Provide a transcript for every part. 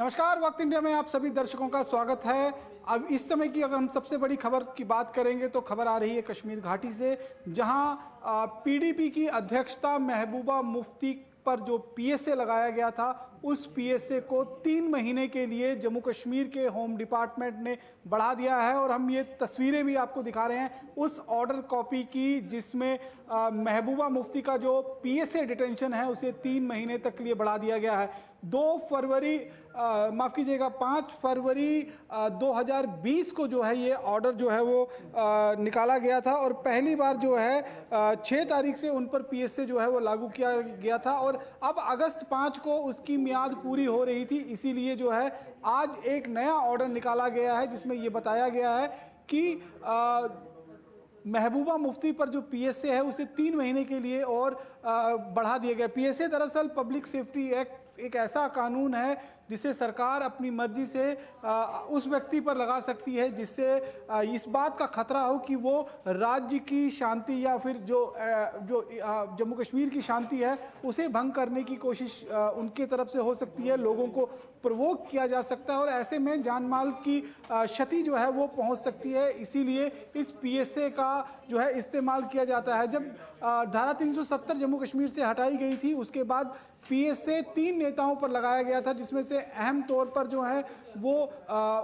नमस्कार, वक्त इंडिया में आप सभी दर्शकों का स्वागत है। अब इस समय की अगर हम सबसे बड़ी खबर की बात करेंगे तो खबर आ रही है कश्मीर घाटी से, जहां पीडीपी की अध्यक्षता महबूबा मुफ्ती पर जो पीएसए लगाया गया था, उस पीएसए को 3 महीने के लिए जम्मू कश्मीर के होम डिपार्टमेंट ने बढ़ा दिया है। और हम ये तस्वीरें भी आपको दिखा रहे हैं उस ऑर्डर कॉपी की, जिसमें महबूबा मुफ्ती का जो पीएसए डिटेंशन है उसे 3 महीने तक के लिए बढ़ा दिया गया है। 2 फरवरी माफ़ कीजिएगा 5 फरवरी 2020 को जो है ये ऑर्डर जो है वो निकाला गया था, और पहली बार जो है 6 तारीख से उन पर पीएसए जो है वो लागू किया गया था, और अब अगस्त 5 को उसकी मियाद पूरी हो रही थी। इसीलिए जो है आज एक नया ऑर्डर निकाला गया है जिसमें ये बताया गया है कि महबूबा मुफ्ती पर जो पीएसए है उसे 3 महीने के लिए और बढ़ा दिया गया। पीएसए दरअसल पब्लिक सेफ्टी एक्ट एक ऐसा कानून है जिसे सरकार अपनी मर्जी से उस व्यक्ति पर लगा सकती है जिससे इस बात का खतरा हो कि वो राज्य की शांति या फिर जो जम्मू कश्मीर की शांति है उसे भंग करने की कोशिश उनके तरफ से हो सकती है। लोगों को प्रोवोक किया जा सकता है और ऐसे में जान माल की क्षति जो है वो पहुंच सकती है। इसीलिए इस पीएसए का जो है इस्तेमाल किया जाता है। जब धारा 370 जम्मू कश्मीर से हटाई गई थी, उसके बाद पीएसए 3 नेताओं पर लगाया गया था, जिसमें से अहम तौर पर जो है वो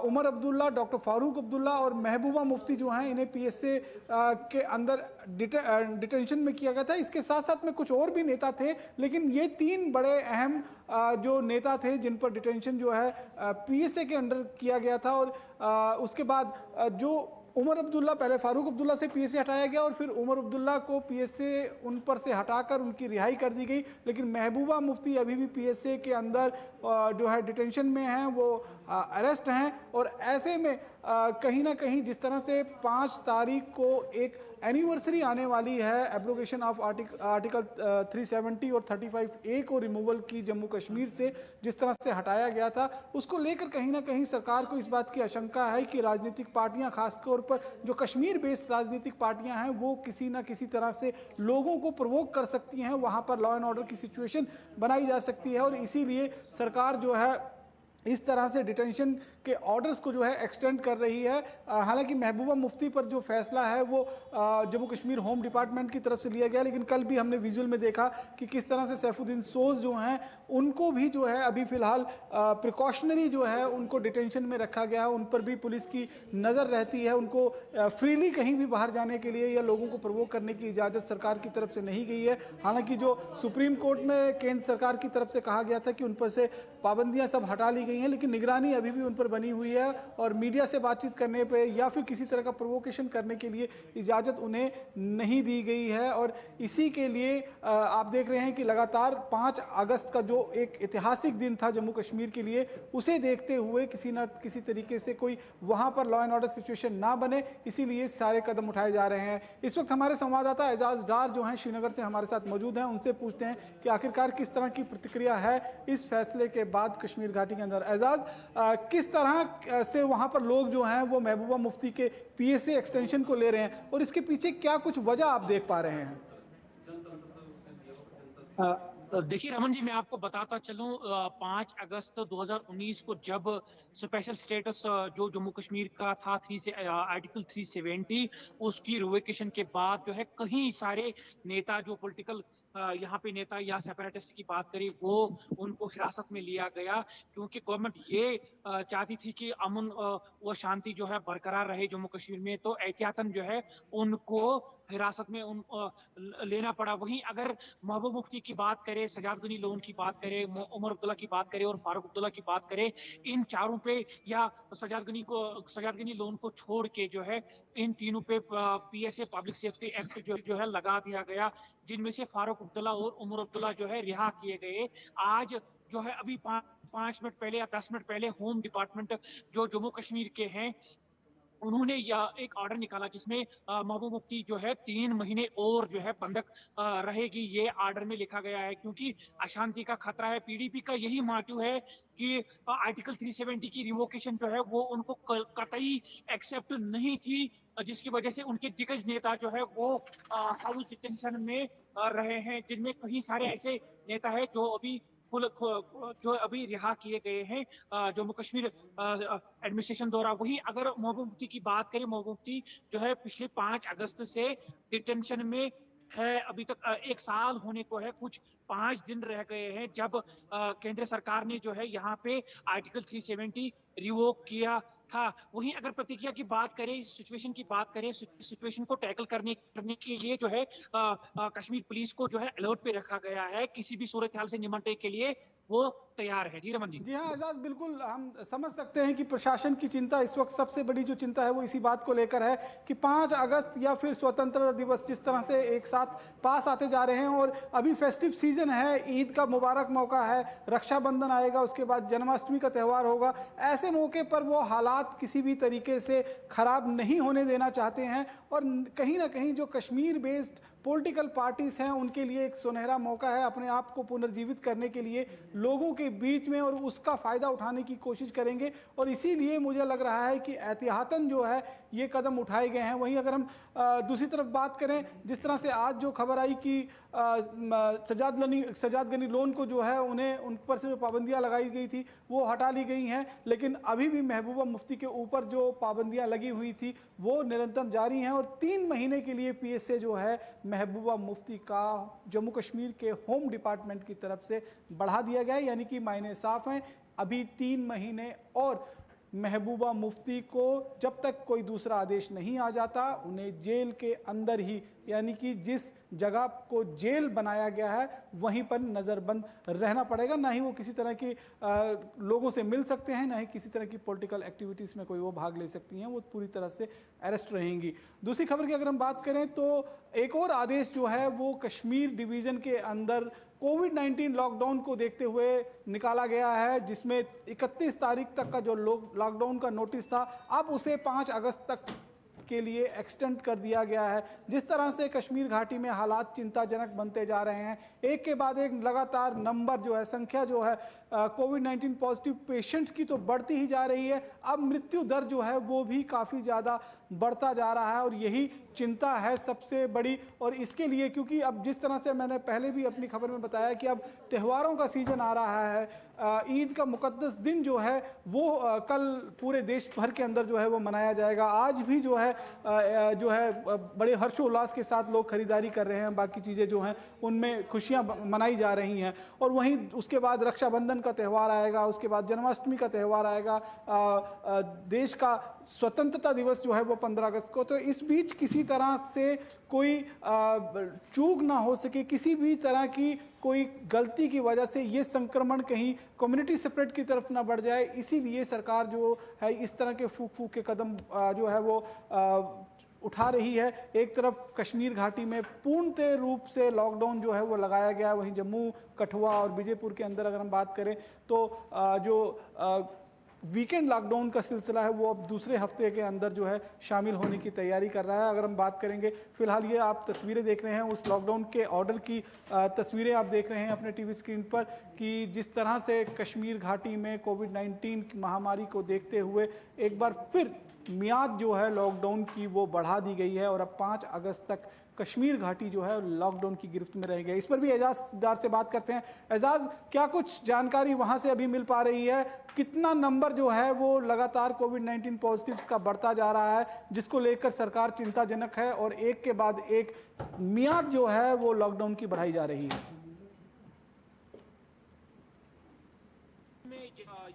उमर अब्दुल्ला, डॉक्टर फारूक अब्दुल्ला और महबूबा मुफ्ती जो हैं, इन्हें पीएसए के अंदर डिटेंशन में किया गया था। इसके साथ साथ में कुछ और भी नेता थे, लेकिन ये 3 बड़े अहम जो नेता थे जिन पर डिटेंशन जो है पीएसए के अंडर किया गया था। और उसके बाद जो उमर अब्दुल्ला, पहले फारूक अब्दुल्ला से पीएसए हटाया गया और फिर उमर अब्दुल्ला को पीएसए उन पर से हटाकर उनकी रिहाई कर दी गई, लेकिन महबूबा मुफ्ती अभी भी पीएसए के अंदर जो है डिटेंशन में हैं, वो अरेस्ट हैं। और ऐसे में कहीं ना कहीं जिस तरह से 5 तारीख को एक एनिवर्सरी आने वाली है एब्रोगेशन ऑफ आर्टिकल 370 और 35A को रिमूवल की जम्मू कश्मीर से जिस तरह से हटाया गया था, उसको लेकर कहीं ना कहीं सरकार को इस बात की आशंका है कि राजनीतिक पार्टियां, खासतौर पर जो कश्मीर बेस्ड राजनीतिक पार्टियां हैं, वो किसी ना किसी तरह से लोगों को प्रोवोक कर सकती हैं, वहां पर लॉ एंड ऑर्डर की सिचुएशन बनाई जा सकती है। और इसीलिए सरकार जो है इस तरह से डिटेंशन के ऑर्डर्स को जो है एक्सटेंड कर रही है। हालांकि महबूबा मुफ्ती पर जो फैसला है वो जम्मू कश्मीर होम डिपार्टमेंट की तरफ से लिया गया, लेकिन कल भी हमने विजुअल में देखा कि किस तरह से सैफुद्दीन सोज जो हैं उनको भी जो है अभी फिलहाल प्रिकॉशनरी जो है उनको डिटेंशन में रखा गया है। उन पर भी पुलिस की नज़र रहती है। उनको फ्रीली कहीं भी बाहर जाने के लिए या लोगों को प्रवोक करने की इजाज़त सरकार की तरफ से नहीं गई है। हालांकि जो सुप्रीम कोर्ट में केंद्र सरकार की तरफ से कहा गया था कि उन पर से पाबंदियां सब हटा ली गई हैं, लेकिन निगरानी अभी भी उन पर बनी हुई है और मीडिया से बातचीत करने पे या फिर किसी तरह का प्रोवोकेशन करने के लिए इजाज़त उन्हें नहीं दी गई है। और इसी के लिए आप देख रहे हैं कि लगातार 5 अगस्त का जो एक ऐतिहासिक दिन था जम्मू कश्मीर के लिए, उसे देखते हुए किसी न किसी तरीके से कोई वहां पर लॉ एंड ऑर्डर सिचुएशन ना बने, इसीलिए सारे कदम उठाए जा रहे हैं। इस वक्त हमारे संवाददाता एजाज डार जो हैं श्रीनगर से हमारे साथ मौजूद हैं, उनसे पूछते हैं कि आखिरकार किस तरह की प्रतिक्रिया है इस फैसले के बाद कश्मीर घाटी के अंदर। एजाज, किस तरह से वहां पर लोग जो हैं वो महबूबा मुफ्ती के पीएसए एक्सटेंशन को ले रहे हैं और इसके पीछे क्या कुछ वजह आप देख पा रहे हैं? देखिए रमन जी, मैं आपको बताता चलूं, 5 अगस्त 2019 को जब स्पेशल स्टेटस जो जम्मू कश्मीर का था आर्टिकल 370 उसकी रिवोकेशन के बाद जो है कई सारे नेता जो पॉलिटिकल यहाँ पे नेता या सेपरेटिस्ट की बात करें वो उनको हिरासत में लिया गया, क्योंकि गवर्नमेंट ये चाहती थी कि अमन व शांति जो है बरकरार रहे जम्मू कश्मीर में, तो एहतियातन जो है उनको हिरासत में लेना पड़ा। वहीं अगर महबूब मुफ्ती की बात करें, सजाद गनी लोन की बात करें, उमर अब्दुल्ला की बात करें और फारूक अब्दुल्ला की बात करें, इन चारों पे या सजाद गनी लोन को छोड़ के जो है इन तीनों पे पीएसए पब्लिक सेफ्टी एक्ट जो है लगा दिया गया, जिनमें से फारूक अब्दुल्ला और उमर अब्दुल्ला जो है रिहा किए गए। आज जो है अभी 5 मिनट पहले या 10 मिनट पहले होम डिपार्टमेंट जो जम्मू कश्मीर के हैं उन्होंने एक ऑर्डर निकाला जिसमें महबूब मुफ्ती जो है 3 महीने और जो है बंधक रहेगी, ये ऑर्डर में लिखा गया है, क्योंकि अशांति का खतरा है। पीडीपी का यही मोटिव है कि आर्टिकल 370 की रिवोकेशन जो है वो उनको कतई एक्सेप्ट नहीं थी, जिसकी वजह से उनके दिग्गज नेता जो है वो हाउस डिटेंशन में रहे हैं, जिनमें कई सारे ऐसे नेता है जो अभी जो अभी रिहा किए गए हैं जम्मू कश्मीर एडमिनिस्ट्रेशन द्वारा। वही अगर महबूब मुफ्ती की बात करें, महबूब मुफ्ती जो है पिछले 5 अगस्त से डिटेंशन में है। अभी तक 1 साल होने को है, कुछ 5 दिन रह गए हैं जब केंद्र सरकार ने जो है यहाँ पे आर्टिकल 370 रिवोक किया था। वहीं अगर प्रतिक्रिया की बात करें, सिचुएशन की बात करें, सिचुएशन को टैकल करने के लिए जो है कश्मीर पुलिस को जो है अलर्ट पे रखा गया है। किसी भी सूरत हाल से निपटने के लिए वो तैयार है। जी रमन जी। जी हाँ एजाज, बिल्कुल हम समझ सकते हैं कि प्रशासन की चिंता इस वक्त, सबसे बड़ी जो चिंता है वो इसी बात को लेकर है कि 5 अगस्त या फिर स्वतंत्रता दिवस जिस तरह से एक साथ पास आते जा रहे हैं, और अभी फेस्टिव सीजन है, ईद का मुबारक मौका है, रक्षाबंधन आएगा, उसके बाद जन्माष्टमी का त्यौहार होगा। ऐसे मौके पर वो हालात किसी भी तरीके से खराब नहीं होने देना चाहते हैं, और कहीं ना कहीं जो कश्मीर बेस्ड पॉलिटिकल पार्टीज हैं उनके लिए एक सुनहरा मौका है अपने आप को पुनर्जीवित करने के लिए लोगों के बीच में, और उसका फ़ायदा उठाने की कोशिश करेंगे। और इसीलिए मुझे लग रहा है कि एहतियातन जो है ये कदम उठाए गए हैं। वहीं अगर हम दूसरी तरफ बात करें, जिस तरह से आज जो खबर आई कि सजाद गनी लोन को जो है उन्हें उन पर से जो पाबंदियां लगाई गई थी वो हटा ली गई हैं, लेकिन अभी भी महबूबा मुफ्ती के ऊपर जो पाबंदियां लगी हुई थी वो निरंतर जारी हैं। और 3 महीने के लिए PSA जो है महबूबा मुफ्ती का जम्मू कश्मीर के होम डिपार्टमेंट की तरफ से बढ़ा दिया गया है, यानी कि मायने साफ हैं, अभी 3 महीने और महबूबा मुफ्ती को जब तक कोई दूसरा आदेश नहीं आ जाता उन्हें जेल के अंदर ही, यानी कि जिस जगह को जेल बनाया गया है वहीं पर नज़रबंद रहना पड़ेगा। ना ही वो किसी तरह की लोगों से मिल सकते हैं, ना ही किसी तरह की पॉलिटिकल एक्टिविटीज़ में कोई वो भाग ले सकती हैं, वो पूरी तरह से अरेस्ट रहेंगी। दूसरी खबर की अगर हम बात करें तो एक और आदेश जो है वो कश्मीर डिवीज़न के अंदर कोविड-19 लॉकडाउन को देखते हुए निकाला गया है, जिसमें 31 तारीख तक का जो लॉकडाउन का नोटिस था अब उसे 5 अगस्त तक के लिए एक्सटेंड कर दिया गया है। जिस तरह से कश्मीर घाटी में हालात चिंताजनक बनते जा रहे हैं, एक के बाद एक लगातार नंबर जो है, संख्या जो है कोविड-19 पॉजिटिव पेशेंट्स की तो बढ़ती ही जा रही है, अब मृत्यु दर जो है वो भी काफ़ी ज़्यादा बढ़ता जा रहा है, और यही चिंता है सबसे बड़ी। और इसके लिए क्योंकि अब जिस तरह से मैंने पहले भी अपनी खबर में बताया कि अब त्योहारों का सीज़न आ रहा है, ईद का मुकद्दस दिन जो है वो कल पूरे देश भर के अंदर जो है वो मनाया जाएगा। आज भी जो है बड़े हर्षोल्लास के साथ लोग खरीदारी कर रहे हैं, बाकी चीज़ें जो हैं उनमें खुशियां मनाई जा रही हैं। और वहीं उसके बाद रक्षाबंधन का त्यौहार आएगा, उसके बाद जन्माष्टमी का त्यौहार आएगा, देश का स्वतंत्रता दिवस जो है वो 15 अगस्त को। तो इस बीच किसी तरह से कोई चूक ना हो सके, किसी भी तरह की कोई गलती की वजह से ये संक्रमण कहीं कम्युनिटी सेपरेट की तरफ ना बढ़ जाए, इसीलिए सरकार जो है इस तरह के फूक के कदम जो है वो उठा रही है। एक तरफ कश्मीर घाटी में पूर्णतः रूप से लॉकडाउन जो है वो लगाया गया है, वहीं जम्मू, कठुआ और विजयपुर के अंदर अगर हम बात करें तो वीकेंड लॉकडाउन का सिलसिला है वो अब दूसरे हफ्ते के अंदर जो है शामिल होने की तैयारी कर रहा है। अगर हम बात करेंगे, फिलहाल ये आप तस्वीरें देख रहे हैं उस लॉकडाउन के ऑर्डर की तस्वीरें आप देख रहे हैं अपने टीवी स्क्रीन पर, कि जिस तरह से कश्मीर घाटी में कोविड-19 महामारी को देखते हुए एक बार फिर मियाद जो है लॉकडाउन की वो बढ़ा दी गई है, और अब 5 अगस्त तक कश्मीर घाटी जो है लॉकडाउन की गिरफ्त में रहेगी। इस पर भी एजाज डार से बात करते हैं। एजाज, क्या कुछ जानकारी वहां से अभी मिल पा रही है? कितना नंबर जो है वो लगातार कोविड-19 पॉजिटिव्स का बढ़ता जा रहा है, जिसको लेकर सरकार चिंताजनक है, और एक के बाद एक मियाद जो है वो लॉकडाउन की बढ़ाई जा रही है?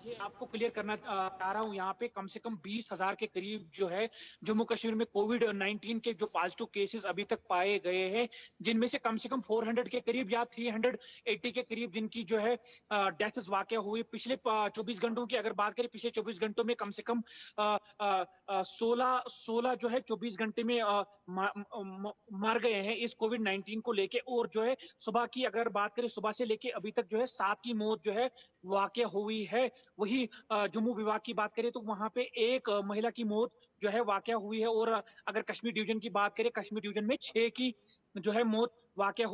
ये आपको क्लियर करना चाह रहा हूँ, यहाँ पे कम से कम 20,000 के करीब जो है जम्मू कश्मीर में कोविड-19 के जो पॉजिटिव केसेस अभी तक पाए गए हैं, जिनमें से कम 400 के करीब या 380 के करीब जिनकी जो है डेथ्स वाकया हुई। पिछले 24 घंटों की अगर बात करें, पिछले 24 घंटों में कम से कम 16 जो है 24 घंटे में मर गए हैं इस कोविड-19 को लेके। और जो है सुबह की अगर बात करें, सुबह से लेके अभी तक जो है 7 की मौत जो है वाकया हुई है। वही जम्मू विभाग की बात करें तो वहां पे एक महिला की मौत जो है वाकया हुई है। और अगर कश्मीर डिवीजन की बात करें, कश्मीर डिवीजन में 6 की जो है मौत वाकया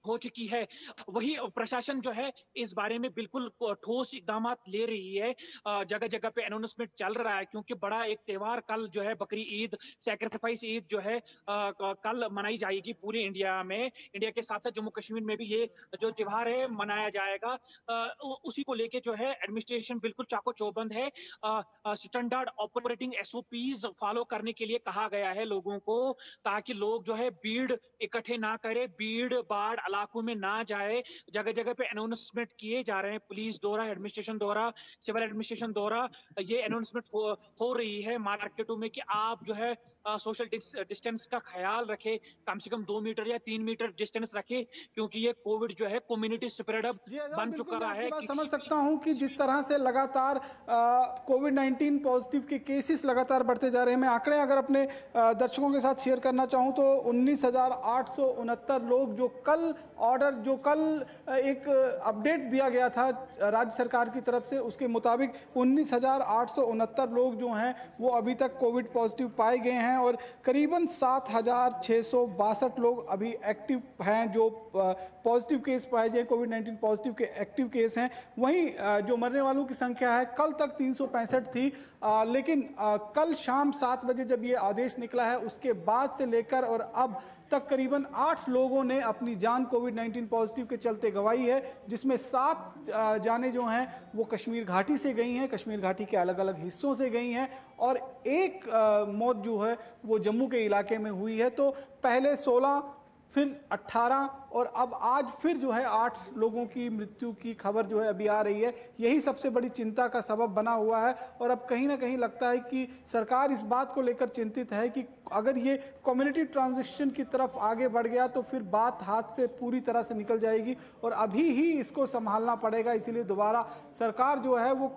हो चुकी है। वही प्रशासन जो है इस बारे में बिल्कुल ठोस इकदामात ले रही है। जगह-जगह पे अनाउंसमेंट चल रहा है क्योंकि बड़ा एक त्योहार कल जो है बकरी ईद, सैक्रिफाइस ईद जो है कल मनाई जाएगी पूरे इंडिया में। इंडिया के साथ-साथ जम्मू कश्मीर में भी ये जो त्योहार है मनाया जाएगा। उसी को लेके जो है एडमिनिस्ट्रेशन बिल्कुल चाको-चौबंद है। स्टैंडर्ड ऑपरेटिंग एसओपीज़ फॉलो करने के लिए कहा गया है लोगों को, ताकि लोग जो है भीड़ इकट्ठे ना करें, भीड़-भाड़ इलाकों में ना जाए। जगह-जगह पे अनाउंसमेंट किए जा रहे हैं पुलिस द्वारा, एडमिनिस्ट्रेशन द्वारा, सिविल एडमिनिस्ट्रेशन द्वारा। ये अनाउंसमेंट हो रही है मार्केटों में कि आप जो है सोशल डिस्टेंस का ख्याल रखें, कम से कम 2 मीटर या 3 मीटर डिस्टेंस रखें, क्योंकि ये कोविड जो है कम्युनिटी स्प्रेड अब जी आजाद, बन बिल्कुल मैं चुका आपकी है। बात समझ किसी भी सकता हूं कि किसी जिस भी तरह से लगातार कोविड-19 पॉजिटिव के केसेस लगातार बढ़ते जा रहे हैं। मैं आंकड़े अगर अपने दर्शकों के साथ शेयर करना चाहूं तो 19,869 लोग जो कल एक अपडेट दिया गया था राज्य सरकार की तरफ से, उसके मुताबिक 19,869 लोग जो हैं वो अभी तक कोविड पॉजिटिव पाए गए हैं और करीबन 7,662 लोग अभी एक्टिव हैं जो पॉजिटिव केस पाए गए, कोविड-19 पॉजिटिव के एक्टिव केस हैं। वहीं जो मरने वालों की संख्या है कल तक 365 थी, लेकिन कल शाम 7 बजे जब ये आदेश निकला है उसके बाद से लेकर और अब तक करीबन 8 लोगों ने अपनी जान कोविड-19 पॉजिटिव के चलते गंवाई है, जिसमें 7 जानें जो हैं वो कश्मीर घाटी से गई हैं, कश्मीर घाटी के अलग अलग हिस्सों से गई हैं और एक मौत जो है वो जम्मू के इलाके में हुई है। तो पहले 16, फिर 18 और अब आज फिर जो है 8 लोगों की मृत्यु की खबर जो है अभी आ रही है। यही सबसे बड़ी चिंता का सबब बना हुआ है और अब कहीं ना कहीं लगता है कि सरकार इस बात को लेकर चिंतित है कि अगर ये कम्युनिटी ट्रांजिशन की तरफ आगे बढ़ गया तो फिर बात हाथ से पूरी तरह से निकल जाएगी और अभी ही इसको संभालना पड़ेगा। इसीलिए दोबारा सरकार जो है वो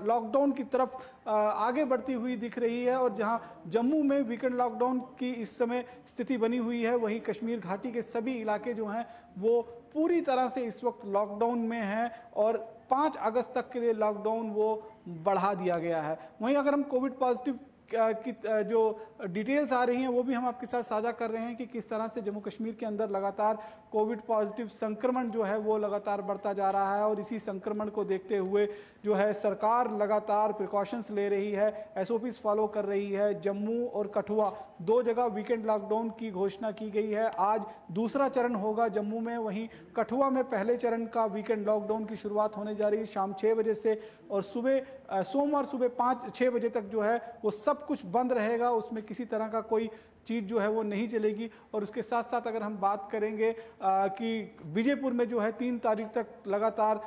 लॉकडाउन की तरफ आगे बढ़ती हुई दिख रही है और जहां जम्मू में वीकेंड लॉकडाउन की इस समय स्थिति बनी हुई है, वहीं कश्मीर घाटी के सभी इलाके जो हैं वो पूरी तरह से इस वक्त लॉकडाउन में हैं और 5 अगस्त तक के लिए लॉकडाउन वो बढ़ा दिया गया है। वहीं अगर हम कोविड पॉजिटिव की जो डिटेल्स आ रही हैं वो भी हम आपके साथ साझा कर रहे हैं कि किस तरह से जम्मू कश्मीर के अंदर लगातार कोविड पॉजिटिव संक्रमण जो है वो लगातार बढ़ता जा रहा है और इसी संक्रमण को देखते हुए जो है सरकार लगातार प्रिकॉशंस ले रही है, एसओपीज फॉलो कर रही है। जम्मू और कठुआ 2 जगह वीकेंड लॉकडाउन की घोषणा की गई है। आज दूसरा चरण होगा जम्मू में, वहीं कठुआ में पहले चरण का वीकेंड लॉकडाउन की शुरुआत होने जा रही है शाम 6 बजे से और सोमवार सुबह 5-6 बजे तक जो है वो सब कुछ बंद रहेगा, उसमें किसी तरह का कोई चीज़ जो है वो नहीं चलेगी। और उसके साथ साथ अगर हम बात करेंगे कि विजयपुर में जो है 3 तारीख तक लगातार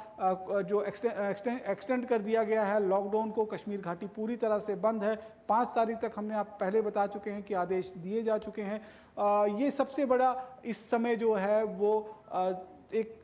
जो एक्सटेंड कर दिया गया है लॉकडाउन को, कश्मीर घाटी पूरी तरह से बंद है। 5 तारीख तक हमने आप पहले बता चुके हैं कि आदेश दिए जा चुके हैं। ये सबसे बड़ा इस समय जो है वो एक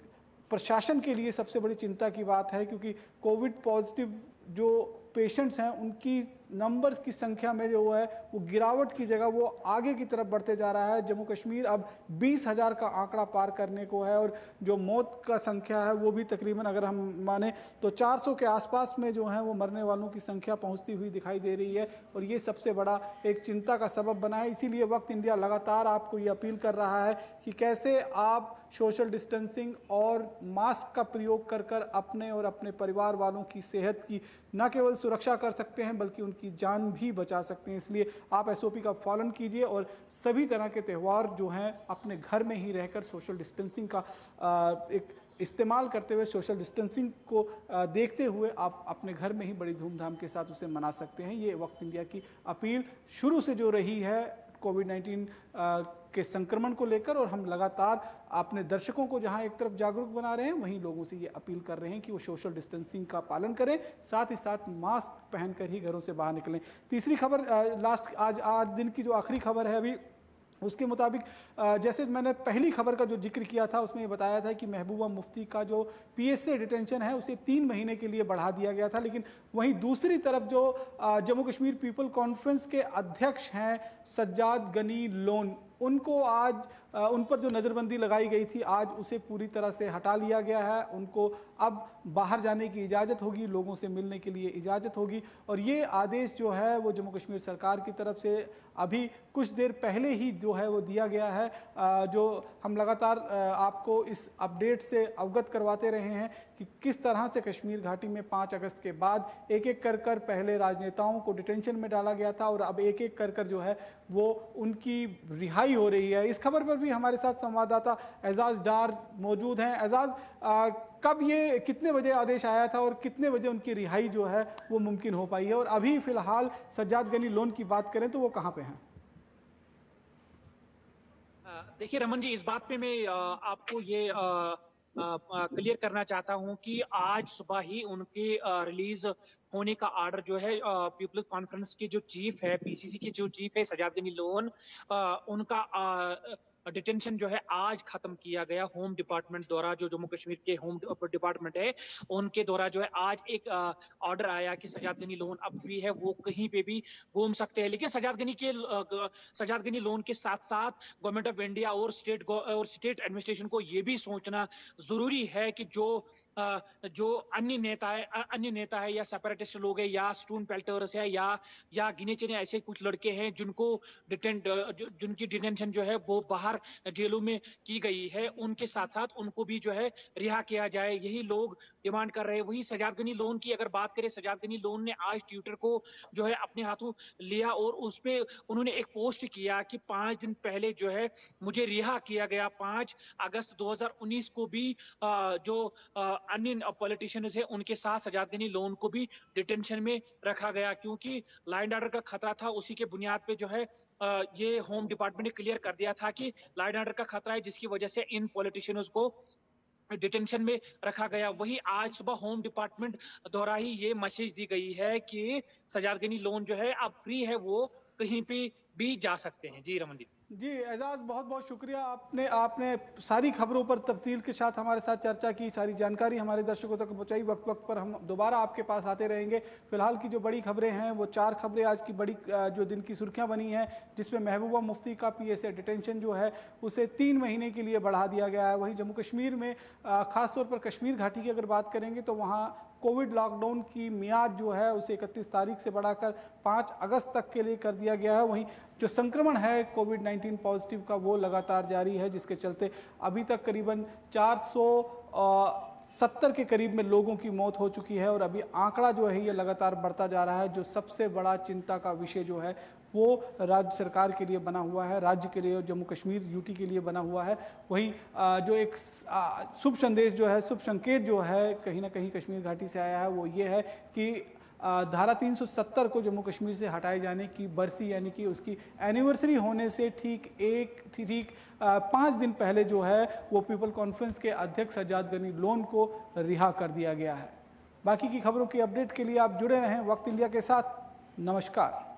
प्रशासन के लिए सबसे बड़ी चिंता की बात है, क्योंकि कोविड पॉजिटिव जो पेशेंट्स हैं उनकी नंबर्स की संख्या में जो है वो गिरावट की जगह वो आगे की तरफ बढ़ते जा रहा है। जम्मू कश्मीर अब 20,000 का आंकड़ा पार करने को है और जो मौत का संख्या है वो भी तकरीबन अगर हम माने तो 400 के आसपास में जो है वो मरने वालों की संख्या पहुंचती हुई दिखाई दे रही है और ये सबसे बड़ा एक चिंता का सबब बना है। इसीलिए वक्त इंडिया लगातार आपको ये अपील कर रहा है कि कैसे आप सोशल डिस्टेंसिंग और मास्क का प्रयोग कर कर अपने और अपने परिवार वालों की सेहत की न केवल सुरक्षा कर सकते हैं बल्कि उनकी जान भी बचा सकते हैं। इसलिए आप एसओपी का पालन कीजिए और सभी तरह के त्यौहार जो हैं अपने घर में ही रहकर सोशल डिस्टेंसिंग का एक इस्तेमाल करते हुए, सोशल डिस्टेंसिंग को देखते हुए आप अपने घर में ही बड़ी धूमधाम के साथ उसे मना सकते हैं। ये वक्त इंडिया की अपील शुरू से जो रही है कोविड-19 के संक्रमण को लेकर और हम लगातार अपने दर्शकों को जहां एक तरफ जागरूक बना रहे हैं वहीं लोगों से ये अपील कर रहे हैं कि वो सोशल डिस्टेंसिंग का पालन करें, साथ ही साथ मास्क पहनकर ही घरों से बाहर निकलें। तीसरी खबर आज दिन की जो आखिरी खबर है अभी उसके मुताबिक जैसे मैंने पहली खबर का जो जिक्र किया था उसमें ये बताया था कि महबूबा मुफ्ती का जो पीएसए डिटेंशन है उसे 3 महीने के लिए बढ़ा दिया गया था, लेकिन वहीं दूसरी तरफ जो जम्मू कश्मीर पीपल कॉन्फ्रेंस के अध्यक्ष हैं सज्जाद गनी लोन, उनको आज उन पर जो नज़रबंदी लगाई गई थी आज उसे पूरी तरह से हटा लिया गया है। उनको अब बाहर जाने की इजाज़त होगी, लोगों से मिलने के लिए इजाज़त होगी। और ये आदेश जो है वो जम्मू कश्मीर सरकार की तरफ से अभी कुछ देर पहले ही जो है वो दिया गया है। जो हम लगातार आपको इस अपडेट से अवगत करवाते रहे हैं कि किस तरह से कश्मीर घाटी में 5 अगस्त के बाद एक एक कर पहले राजनेताओं को डिटेंशन में डाला गया था और अब एक एक कर जो है वो उनकी रिहाई हो रही है। इस खबर पर भी हमारे साथ संवाददाता एजाज डार मौजूद हैं। एजाज, कब ये कितने बजे आदेश आया था और कितने बजे उनकी रिहाई जो है वो मुमकिन हो पाई है, और अभी फिलहाल सज्जाद गनी लोन की बात करें तो वो कहाँ पे हैं? देखिए रमन जी, इस बात पे मैं आपको ये क्लियर करना चाहता हूं कि आज सुबह ही उनके रिलीज होने का ऑर्डर जो है पीपल्स कॉन्फ्रेंस के जो चीफ है, पीसीसी के जो चीफ है सजाद गनी लोन, उनका डिटेंशन जो है आज खत्म किया गया होम डिपार्टमेंट द्वारा। जो जम्मू कश्मीर के होम डिपार्टमेंट है उनके द्वारा जो है आज एक ऑर्डर आया कि सजाद गनी लोन अब फ्री है, वो कहीं पे भी घूम सकते हैं। लेकिन सजाद गनी लोन के साथ साथ गवर्नमेंट ऑफ इंडिया और स्टेट एडमिनिस्ट्रेशन को ये भी सोचना जरूरी है कि जो अन्य नेता है या सेपरेटिस्ट लोग है या स्टोन पेल्टर्स है या गिने चुने ऐसे कुछ लड़के हैं जिनकी डिटेंशन जो है वो बाहर जेलों में की गई है, उनके साथ साथ उनको भी जो है रिहा किया जाए, यही लोग डिमांड कर रहे हैं। वही सजाद गनी लोन की अगर बात करें, सजाद गनी लोन ने आज ट्विटर को जो है अपने हाथों लिया और उस पे उन्होंने एक पोस्ट किया कि 5 दिन पहले जो है मुझे रिहा किया गया। 5 अगस्त 2019 को भी जो अन्य पॉलिटिशियंस है उनके साथ सजाद गनी लोन को भी डिटेंशन में रखा गया, क्योंकि लाइन ऑर्डर का खतरा था। उसी के बुनियाद पे जो है ये होम डिपार्टमेंट ने क्लियर कर दिया था कि लाइन ऑर्डर का खतरा है, जिसकी वजह से इन पॉलिटिशियंस को डिटेंशन में रखा गया। वही आज सुबह होम डिपार्टमेंट द्वारा ही ये मैसेज दी गई है कि सजाद गनी लोन जो है अब फ्री है, वो कहीं पे भी जा सकते हैं। जी रमन जी। जी एजाज, बहुत बहुत शुक्रिया। आपने आपने सारी खबरों पर तफसील के साथ हमारे साथ चर्चा की, सारी जानकारी हमारे दर्शकों तक पहुंचाई। वक्त वक्त पर हम दोबारा आपके पास आते रहेंगे। फिलहाल की जो बड़ी खबरें हैं वो 4 खबरें आज की बड़ी जो दिन की सुर्खियां बनी हैं, जिसमें महबूबा मुफ्ती का पीएसए डिटेंशन जो है उसे 3 महीने के लिए बढ़ा दिया गया है। वहीं जम्मू कश्मीर में ख़ासतौर पर कश्मीर घाटी की अगर बात करेंगे तो वहाँ कोविड लॉकडाउन की मियाद जो है उसे 31 तारीख से बढ़ाकर 5 अगस्त तक के लिए कर दिया गया है। वहीं जो संक्रमण है कोविड-19 पॉजिटिव का वो लगातार जारी है, जिसके चलते अभी तक करीबन 470 के करीब में लोगों की मौत हो चुकी है और अभी आंकड़ा जो है ये लगातार बढ़ता जा रहा है। जो सबसे बड़ा चिंता का विषय जो है वो राज्य सरकार के लिए बना हुआ है, राज्य के लिए, जम्मू कश्मीर यूटी के लिए बना हुआ है। वहीं जो एक शुभ संदेश जो है, शुभ संकेत जो है कहीं ना कहीं कश्मीर घाटी से आया है वो ये है कि धारा 370 को जम्मू कश्मीर से हटाए जाने की बरसी यानी कि उसकी एनिवर्सरी होने से ठीक 5 दिन पहले जो है वो पीपल कॉन्फ्रेंस के अध्यक्ष सज्जाद गनी लोन को रिहा कर दिया गया है। बाकी की खबरों की अपडेट के लिए आप जुड़े रहें वक्त इंडिया के साथ। नमस्कार।